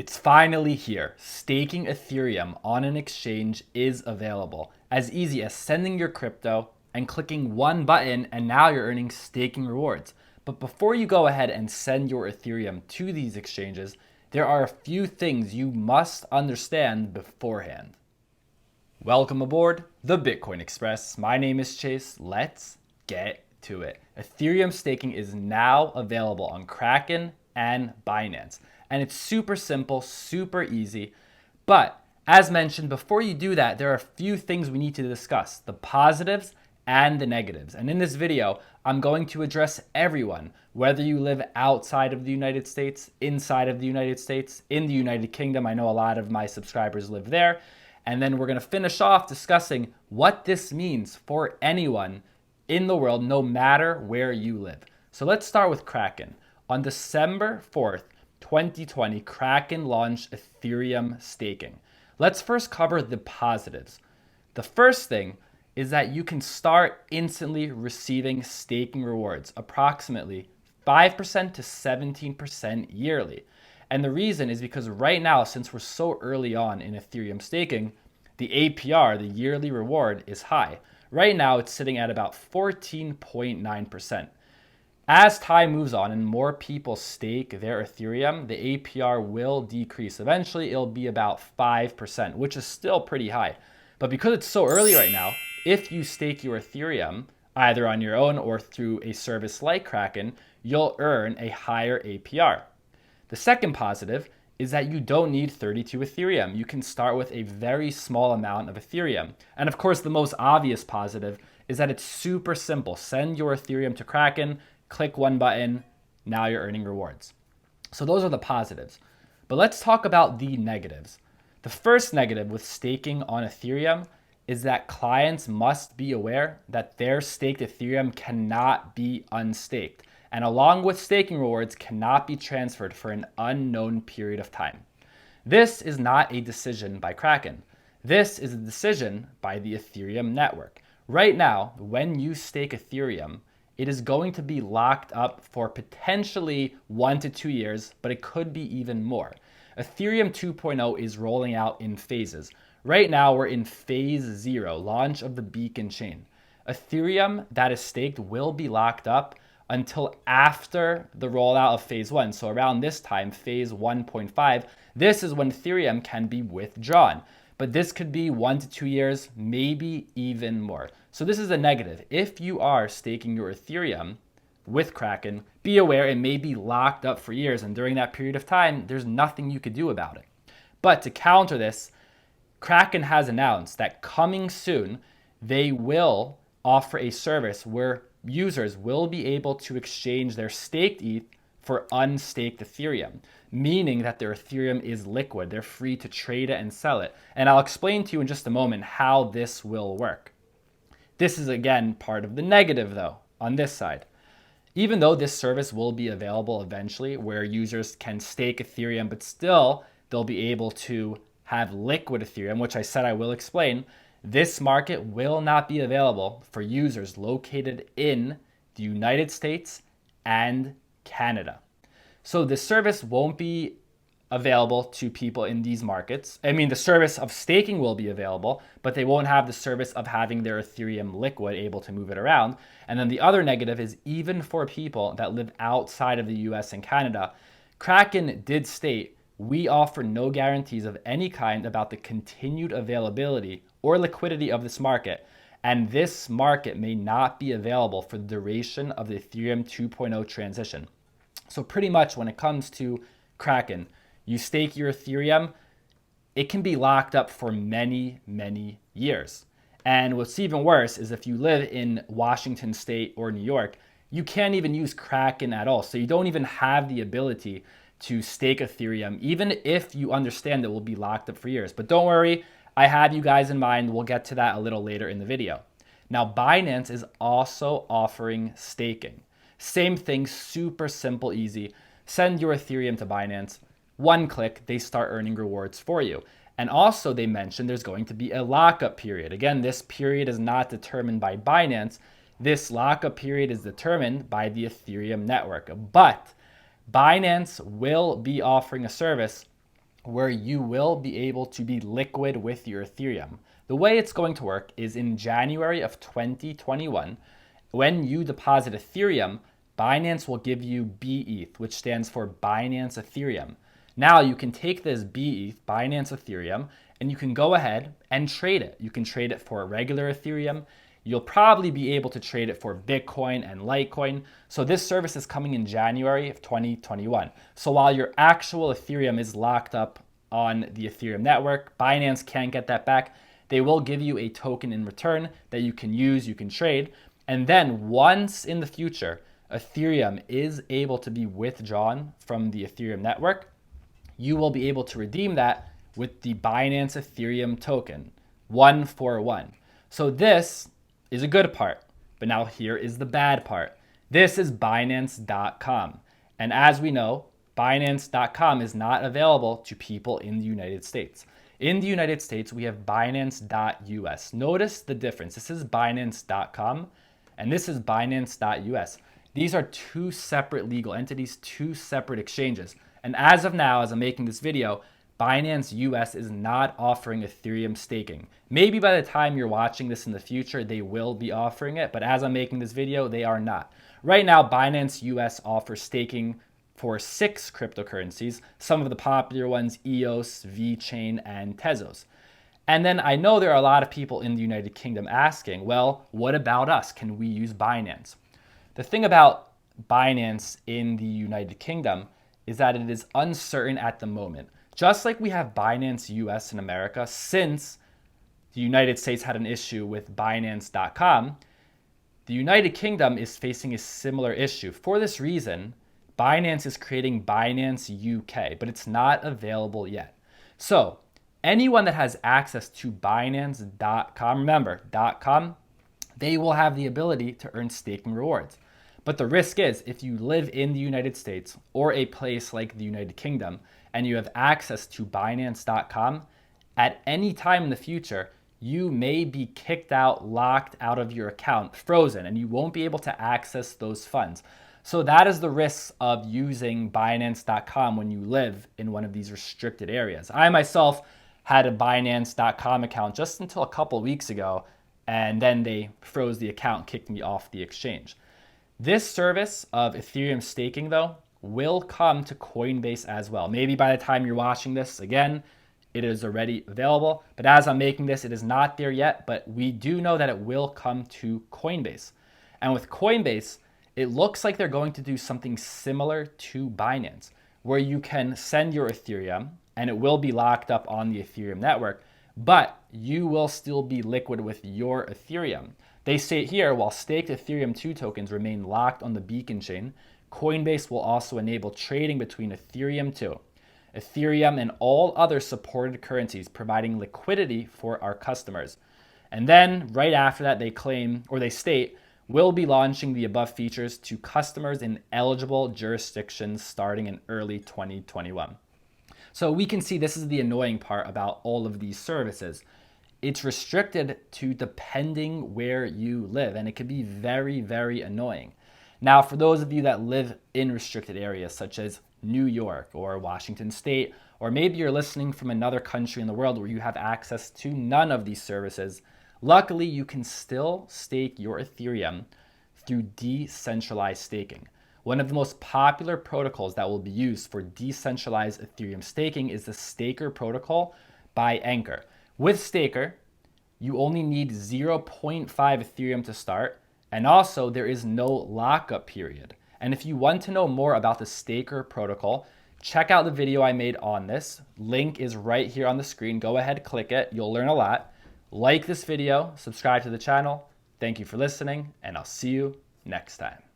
It's finally here. Staking Ethereum on an exchange is available. As easy as sending your crypto and clicking one button, and now you're earning staking rewards. But before you go ahead and send your Ethereum to these exchanges, there are a few things you must understand beforehand. Welcome aboard the Bitcoin Express. My name is Chase. Let's get to it. Ethereum staking is now available on Kraken and Binance. And it's super simple, super easy. But as mentioned, before you do that, there are a few things we need to discuss, the positives and the negatives. And in this video, I'm going to address everyone, whether you live outside of the United States, inside of the United States, in the United Kingdom. I know a lot of my subscribers live there. And then we're going to finish off discussing what this means for anyone in the world, no matter where you live. So let's start with Kraken. On December 4th, 2020, Kraken launched Ethereum staking. Let's first cover the positives. The first thing is that you can start instantly receiving staking rewards, approximately 5% to 17% yearly. And the reason is because right now, since we're so early on in Ethereum staking, the APR, the yearly reward, is high. Right now, it's sitting at about 14.9%. As time moves on and more people stake their Ethereum, the APR will decrease. Eventually, it'll be about 5%, which is still pretty high. But because it's so early right now, if you stake your Ethereum, either on your own or through a service like Kraken, you'll earn a higher APR. The second positive is that you don't need 32 Ethereum. You can start with a very small amount of Ethereum. And of course, the most obvious positive is that it's super simple. Send your Ethereum to Kraken, click one button, now you're earning rewards. So those are the positives. But let's talk about the negatives. The first negative with staking on Ethereum is that clients must be aware that their staked Ethereum cannot be unstaked, and along with staking rewards cannot be transferred for an unknown period of time. This is not a decision by Kraken. This is a decision by the Ethereum network. Right now, when you stake Ethereum, it is going to be locked up for potentially 1 to 2 years, but it could be even more. Ethereum 2.0 is rolling out in phases. Right now, we're in phase 0, launch of the beacon chain. Ethereum that is staked will be locked up until after the rollout of phase 1. So around this time, phase 1.5, this is when Ethereum can be withdrawn. But this could be 1 to 2 years, maybe even more. So this is a negative. If you are staking your Ethereum with Kraken, be aware it may be locked up for years. And during that period of time, there's nothing you could do about it. But to counter this, Kraken has announced that coming soon, they will offer a service where users will be able to exchange their staked ETH for unstaked Ethereum, meaning that their Ethereum is liquid. They're free to trade it and sell it. And I'll explain to you in just a moment how this will work. This is, again, part of the negative, though, on this side. Even though this service will be available eventually where users can stake Ethereum, but still they'll be able to have liquid Ethereum, which I said I will explain, this market will not be available for users located in the United States and Canada. So this service won't be available to people in these markets. I mean, the service of staking will be available, but they won't have the service of having their Ethereum liquid, able to move it around. And then the other negative is even for people that live outside of the US and Canada, Kraken did state, we offer no guarantees of any kind about the continued availability or liquidity of this market, and this market may not be available for the duration of the Ethereum 2.0 transition. So pretty much when it comes to Kraken, you stake your Ethereum, it can be locked up for many, many years. And what's even worse is if you live in Washington State or New York, you can't even use Kraken at all. So you don't even have the ability to stake Ethereum, even if you understand it will be locked up for years. But don't worry, I have you guys in mind. We'll get to that a little later in the video. Now, Binance is also offering staking. Same thing, super simple, easy. Send your Ethereum to Binance. One click, they start earning rewards for you. And also they mentioned there's going to be a lockup period. Again, this period is not determined by Binance. This lockup period is determined by the Ethereum network. But Binance will be offering a service where you will be able to be liquid with your Ethereum. The way it's going to work is in January of 2021, when you deposit Ethereum, Binance will give you BETH, which stands for Binance Ethereum. Now you can take this BETH, Binance Ethereum, and you can go ahead and trade it. You can trade it for a regular Ethereum. You'll probably be able to trade it for Bitcoin and Litecoin. So this service is coming in January of 2021. So while your actual Ethereum is locked up on the Ethereum network, Binance can't get that back. They will give you a token in return that you can use, you can trade. And then once in the future, Ethereum is able to be withdrawn from the Ethereum network, you will be able to redeem that with the Binance Ethereum token, 141. So this is a good part, but now here is the bad part. This is Binance.com. And as we know, Binance.com is not available to people in the United States. In the United States, we have Binance.us. Notice the difference. This is Binance.com and this is Binance.us. These are two separate legal entities, two separate exchanges. And as of now, as I'm making this video, Binance US is not offering Ethereum staking. Maybe by the time you're watching this in the future, they will be offering it, but as I'm making this video, they are not. Right now, Binance US offers staking for 6 cryptocurrencies, some of the popular ones, EOS, VeChain, and Tezos. And then I know there are a lot of people in the United Kingdom asking, well, what about us? Can we use Binance? The thing about Binance in the United Kingdom is that it is uncertain at the moment. Just like we have Binance US in America, since the United States had an issue with Binance.com, the United Kingdom is facing a similar issue. For this reason, Binance is creating Binance UK, but it's not available yet. So anyone that has access to Binance.com, remember, .com, they will have the ability to earn staking rewards. But the risk is if you live in the United States or a place like the United Kingdom and you have access to Binance.com, at any time in the future, you may be kicked out, locked out of your account, frozen, and you won't be able to access those funds. So that is the risk of using Binance.com when you live in one of these restricted areas. I myself had a Binance.com account just until a couple weeks ago, and then they froze the account, kicked me off the exchange. This service of Ethereum staking, though, will come to Coinbase as well. Maybe by the time you're watching this, again, it is already available. But as I'm making this, it is not there yet, but we do know that it will come to Coinbase. And with Coinbase, it looks like they're going to do something similar to Binance, where you can send your Ethereum and it will be locked up on the Ethereum network, but you will still be liquid with your Ethereum. They state here, while staked Ethereum 2 tokens remain locked on the Beacon chain, Coinbase will also enable trading between Ethereum 2, Ethereum, and all other supported currencies, providing liquidity for our customers. And then right after that, they claim, or they state, will be launching the above features to customers in eligible jurisdictions starting in early 2021. So we can see this is the annoying part about all of these services. It's restricted to depending where you live, and it can be very, very annoying. Now, for those of you that live in restricted areas such as New York or Washington State, or maybe you're listening from another country in the world where you have access to none of these services, luckily you can still stake your Ethereum through decentralized staking. One of the most popular protocols that will be used for decentralized Ethereum staking is the Staker protocol by Anchor. With Staker, you only need 0.5 Ethereum to start, and also there is no lockup period. And if you want to know more about the Staker protocol, check out the video I made on this. Link is right here on the screen. Go ahead, click it. You'll learn a lot. Like this video, subscribe to the channel. Thank you for listening, and I'll see you next time.